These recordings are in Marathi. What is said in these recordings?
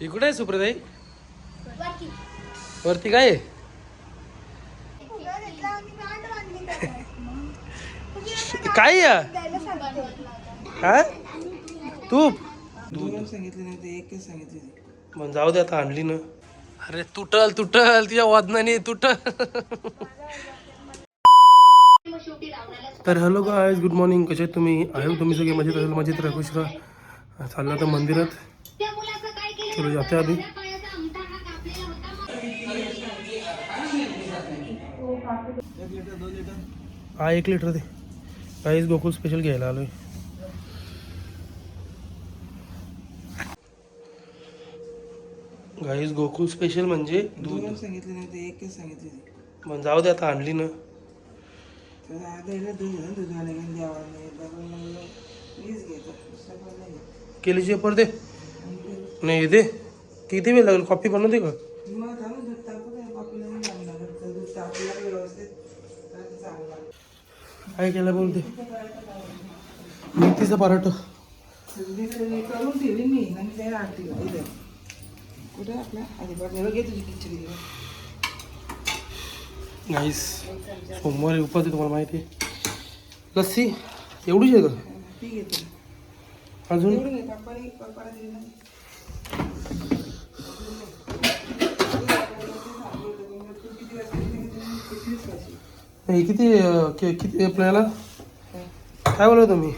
इकडे आहे सुप्रताई. वरती काय आहे? काय या हा तूप सांगितले नाही ते एकच सांगितले. मग जाऊ दे, आता आणली ना. अरे तुटल तुटल तिच्या वादनाने तुटल. तर हॅलो गाईज, गुड मॉर्निंग. कसे आहेत तुम्ही? आहे तुम्ही सगळे मजेत असेल, मजेत राहा, खुश राहा. चाललं तर मंदिरात. चलो जाते अभी. हा 1 लिटर दे गाईज. गोकुळ स्पेशल घ्यायला आलोय. गाईज गोकुळ स्पेशल म्हणजे दूध. सांगितले नाही ते एकच सांगितले. मग जाऊ दे, आता आणली ना. केलीची पेपर दे. नाही दे. किती वेळ लागेल? कॉफी बनवते का? काय केलं बोलते? मेथीचा पराठा करून ठेवी मी आणि त्या आरतीला इथे कुठे आपल्या आधी घे तुझी खिचडी. नाहीस. सोमवारी उपास आहे, तुम्हाला माहिती आहे. लस्सी एवढीच आहे का? ती घेते अजून पप्पाला दिली ना. नाही किती आपल्याला काय बोलला तुम्ही?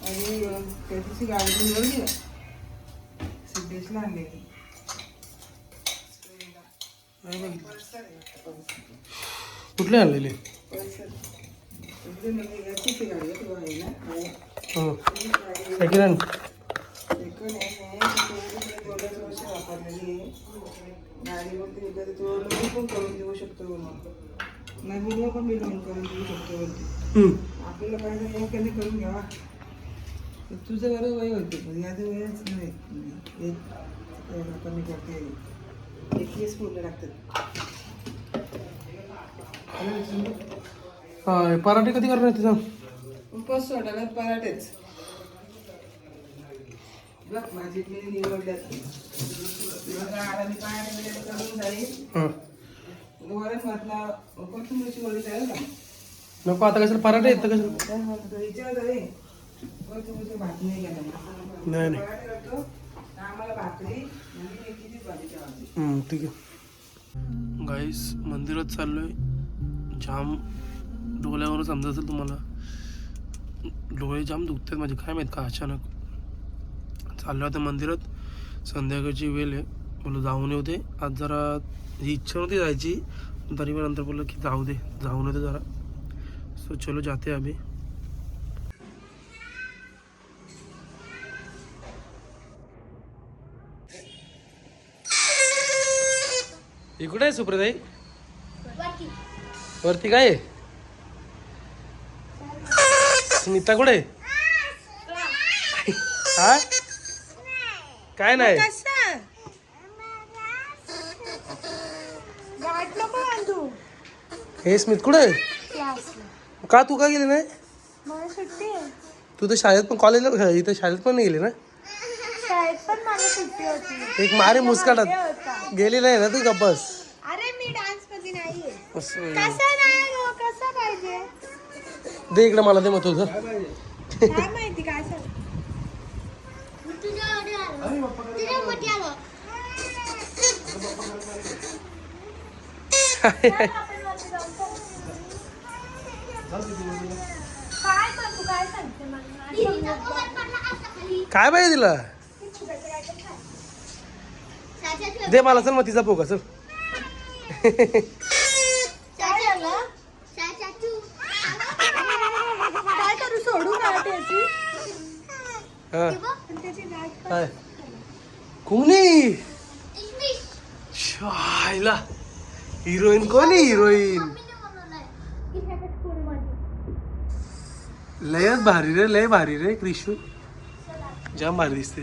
आणि त्या दिवशी गाडी निवडली सिद्धेशला आणलेली. कुठले आणलेले? Second hand. पण करून देऊ शकतो, नवीन पण मी लोन करून देऊ शकतो. आपल्याला पाहिजे कधी करून घ्यावा. तुझं बरं वय होते पण याचं वयच नाही. कमी करते 21 पूर्ण लागतात. पराठे कधी करणार ते सांग. उपास सोडायला पराठेच बघ. माझी मी निवडल्यात करून जाईल. वरण म्हटलं कोथिंबीरची वडी जाईल ना. नको आता कशाला पराठे येतं कशाला? कोथिंबीरची भात नाही गेला. नाही नाही पराठे करतो आम्हाला भाकरी आणि मेथीची भाजी ठेवायची. ठीक आहे. गाईस मंदिरात चाललोय. जाम डोळ्यावरच समजत असेल तुम्हाला. डोळे जाम दुखतात माझे, काय माहीत का अचानक. चाललो आता मंदिरात. संध्याकाळची वेळ आहे. बोललो जाऊन येऊ दे आज. जरा ही इच्छा नव्हती जायची, तरी पण नंतर बोललं की जाऊ दे, जाऊन येते जरा. सो चलो जाते अभी. इकडे आहे सुप्रताई. वरती काय आहे? स्मिता कुठे आहे? हा काय नाही. हे स्मित कुठे आहे? का तू का गेली नाही? तू तर शाळेत पण कॉलेजला इथं शाळेत पण नाही गेली ना. एक मारे मुस्काटात गेली नाही ना तू. का बस. अरे मी डान्स मध्ये नाहीये. कसं पाहिजे दे इकडे मला. दे मग तुझं. काय माहिती काय सांग. काय सांगते काय पाहिजे तिला? दे मला. चल मग तिचा पोका चल. काय करू? सोडू का त्याची? काय कोणी? शायला हिरोईन कोणी? हिरोईन लयच भारी रे, लय भारी रे. क्रिशू जाम भारी दिसते.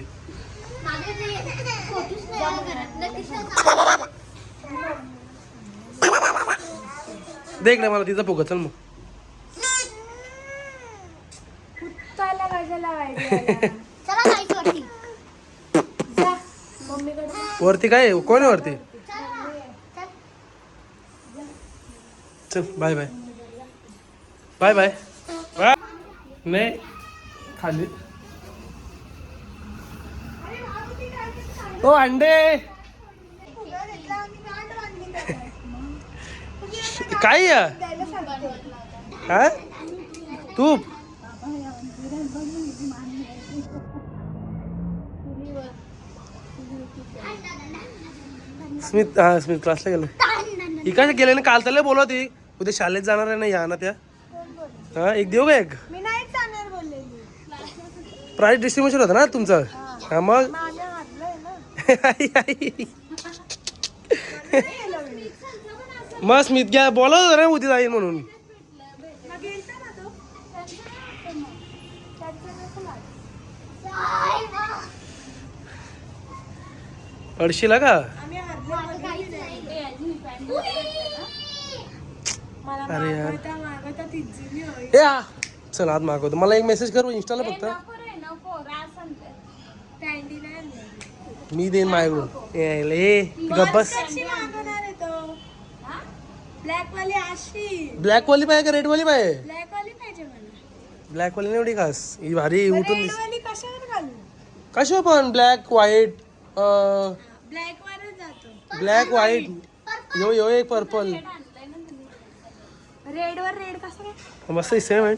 दे इकडे मला तिचा पोका चल मग. चला वरती काय आहे? कोण आहे वरती? चल bye bye bye bye bye. नाही खाली. ओ अंडे काय या काय तूप. स्मित हा स्मित क्लासला गेलो. इकडे गेले ना काल तर बोलत ती उद्या शाळेत जाणार आहे ना या ना त्या. हा एक देऊ का एक मी नाही जाणार बोललेली. प्राईज डिस्ट्रीब्युशन होतं ना तुमचं. हा मग माझ्या हातलं आहे ना. मग स्मित घ्या बोलत होतं ना उद्या जाईल म्हणून. मग गेलता ना तो. अडशीला का. आम्ही मला अरे यार. मागवता तिजली होई. ए हा चल आज मागवतो. मला एक मेसेज करू इंस्टाला फक्त. कॅन्डी नाही आणली. मी देईन माझ्याकडून. ए गप्पस. कशी मागवणार आहे तो? ब्लॅक वाली अशी. ब्लॅक वाली पाहिजे का रेड वाली पाहिजे. ब्लॅक वाली पाहिजे मला. ब्लॅक वाली नाही एवढी खास. ही भारी उठून रेड दिस. वाली कशावर घालू? कशी पण ब्लॅक व्हाईट ब्लॅक वरच जातो. ब्लॅक व्हाईट यो यो एक पर्पल. रेड वर रेड कसं काय? मस्त दिसते ना.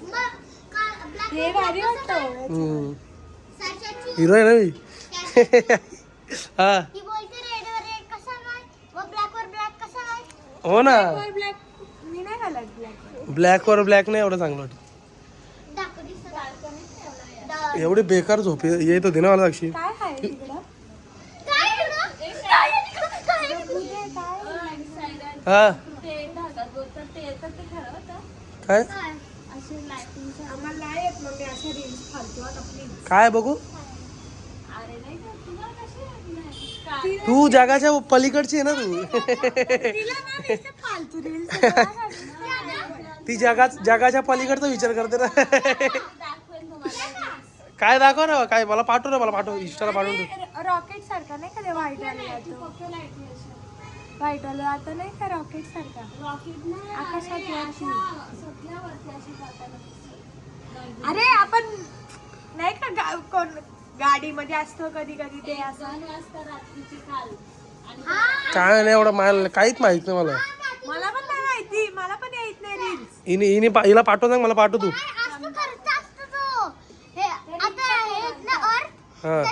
हे भारी वाटतं. हिरो आहे ना मी. हा हो ना. ब्लॅक मी नाही घालत ब्लॅक. ब्लॅक वर ब्लॅक नाही एवढं चांगलं वाटत. एवढी बेकार झोप येत होती ना मला साक्षी. काय आहे तिकडं? हा काय आम्हाला नाही येत मग मी अशा रील्स फालतू आता प्लीज. काय बघू. तू जगाच्या पलीकडची आहे ना तू. तिला ना नुसते फालतू रील्स. ती जगाच्या पलीकडचा विचार करते ना. काय दाखव ना काय मला पाठव ना. मला पाठव इंस्टाला पाठवून दे. रॉकेट सारखा नाही का व्हाईट वाला. व्हाईट वाला आता नाही का रॉकेट सारखा. आकाशात अरे आपण नाही का कोण गाडीमध्ये असतो कधी कधी ते असं. काय नाही एवढं मला काहीच माहित नाही मला. मला पण नाही माहिती. मला पण येत नाही रील्स. हिला पाठव सांग मला पाठव तू. हा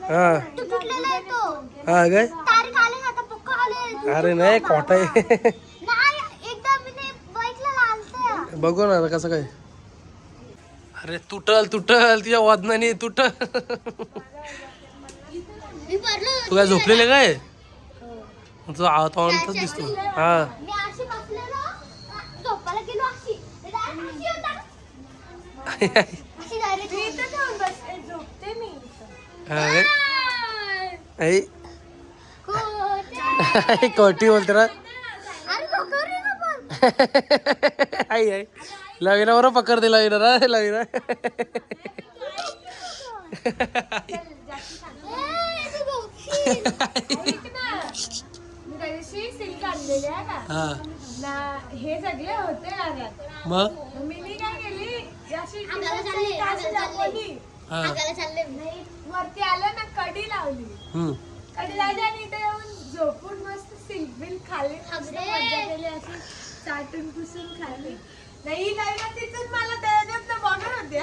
हा हा काय अरे नाही खोटा आहे. बघू ना कसं काय. अरे तुटल तुटल तिच्या वजनाने तुटल. तू काय झोपलेले काय. तुझा आवाज दिसतो. हा झोपते मी. कोटी बोलते ना. आई आई लवीना बरोबर पकडते. लवीना रा लवीना. सिल्क आणलेली आहे हा ना. हे सगळे होते घरात. मग मी काय केली अशी हा वरती आलं ना कडी लावली. कडी लावली आणि इथे येऊन झोपून मस्त सिल्क बिल खाली मजा केली. अशी चाटून पुसून खाल्ली. नाही काय ना तिथून मला त्याच्यात बघत होते.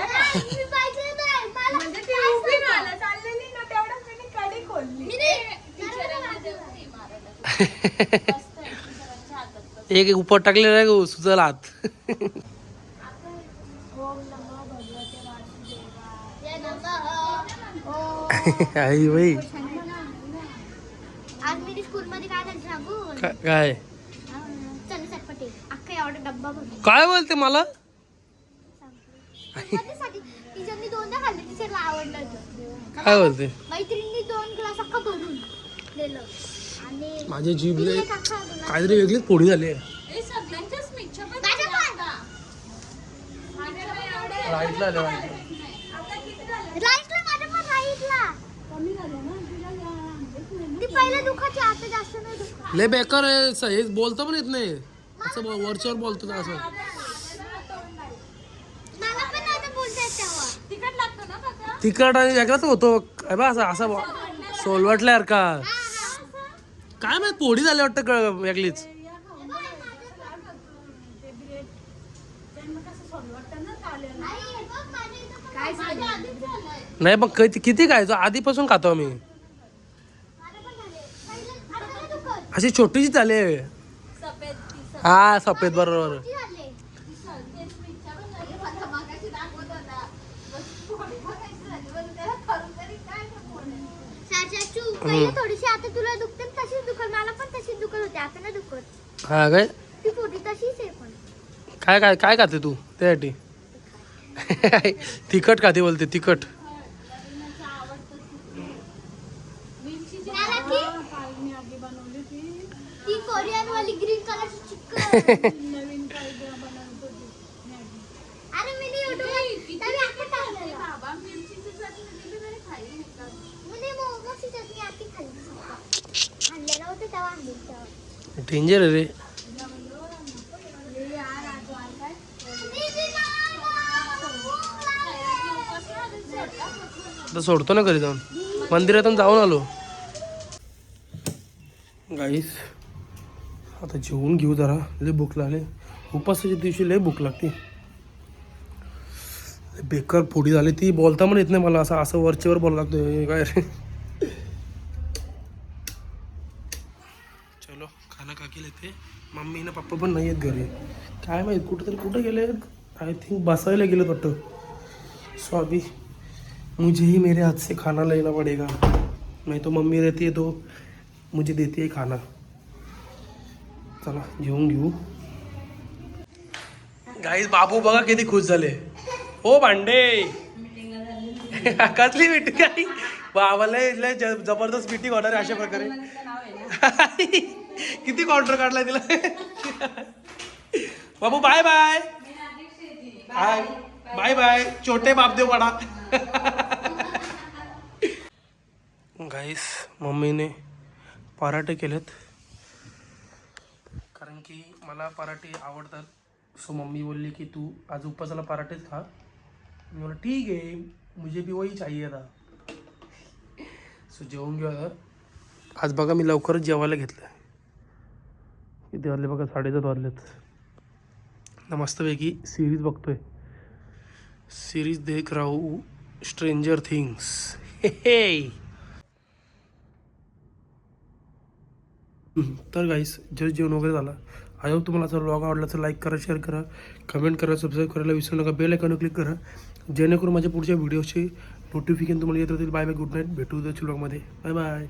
म्हणजे ती उभी मला चाललेली ना तेवढं मी कडी खोलली. एक उपर टाकलेला आहे सुचल हात. आई बाई आज मी स्कूल मध्ये काय झालं सांगू. काय चल चटपटी अख्खा एवढा डब्बा भरून. काय बोलते मला. टीचरनी दोनदा खाल्ले. टीचरला आवडलं होतं. काय बोलते. मैत्रिणींनी 2 ग्लास अख्खा भरून दिलं. आणि माझी जीभ तिने एक अख्खा glass काहीतरी वेगळीच पोळी झाली. राईटला माझ्या पण राईटला. कमी झालं ना. ती पहिलं दुखायची आता जास्त नाही दुखत. लय बेकार आहे हे बोलता पण येत नाही असं वरच्यावर बोलतो ना असं. मला पण नव्हतं बोलता येत तेव्हा. तिखट लागतो ना काका? तिखट आणि वेगळाच होतो असं असं सोलवटल्यासारखा. काय माहित पोळी झाली वाटतं वेगळीच. काय झालं? नाही मग किती खायचो आधीपासून खातो आम्ही. अशी छोटीशी झाली. हा सफेद बरोबर. पहिले थोडीशी आता तुला दुखते तशीच दुखत मला पण तशीच दुखत होते आता नाही दुखत. हा काय ती पोटी तशीच आहे पण. काय काय काय खाते तू त्यासाठी? तिखट खाते बोलते तिखट. ती कोरियन वाली ग्रीन कलरची चिकन. अरे मी YouTube तरी आता टाकलेलं. बाबा मिरचीची चटणी दिली खाई. मी मोमोची चटणी आधी खाल्ली. आणलेलं होतं तेव्हा आणली. डेंजर आहे रे. आता सोडतो ना घरी जाऊन. मंदिरातून जाऊन आलो गाईस. आता जेवून घेऊ जरा. लय भूक लागली. उपासाच्या दिवशी लय भूक लागते. बेकार पोळी झाली ती बोलता पण येत नाही मला. असं असं वरच्यावर बोलायला लागतोय काय रे. चलो खाना खा के लेते. मम्मी ना पप्पा पण नाही आहेत घरी. काय माहित कुठे गेले. आय थिंक बसायला गेलं वाटतं. सो अभी मुझे ही मेरे हाथ से खाना लेना पड़ेगा. नहीं तो मम्मी रहती है तो मुझे देती है खाना. चला जेवून घेऊ. गाईस बाबू बघा किती खुश झाले. ओ भांडे कसली मीटिंग काय बाबाला लय जबरदस्त मीटिंग होणार आहे अशा प्रकारे. किती काउंटर काढलाय तिला. बाबू bye bye bye bye bye. छोटे बाप देव बडा. गाईस मम्मीने पराठे केलेत कारण की मला पराठे आवडतात. सो मम्मी बोलली की तू आज उपासाला पराठेच खा. मी बोला ठीक आहे मुझे भी वही चाहिए था. सो जेवून घेऊ आता. आज बघा मी लवकरच जेवायला घेतलं. किती वाजले बघा 7:30 वाजलेत. मस्तपैकी सिरीज बघतोय. सिरीज देख रहा हूँ स्ट्रेंजर थिंग्स. तर गाईस जेवण वगैरे झालं. आय होप तुम्हाला जर व्लॉग आवडला तर लाईक करा, शेअर करा, कमेंट करा, सबस्क्राईब करायला विसरू नका. बेल आयकॉनवर क्लिक करा जेणेकरून माझ्या पुढच्या व्हिडिओचे नोटिफिकेशन तुम्हाला येत राहतील. Bye bye. Good night. भेटू उद्याच्या व्लॉगमध्ये. Bye bye.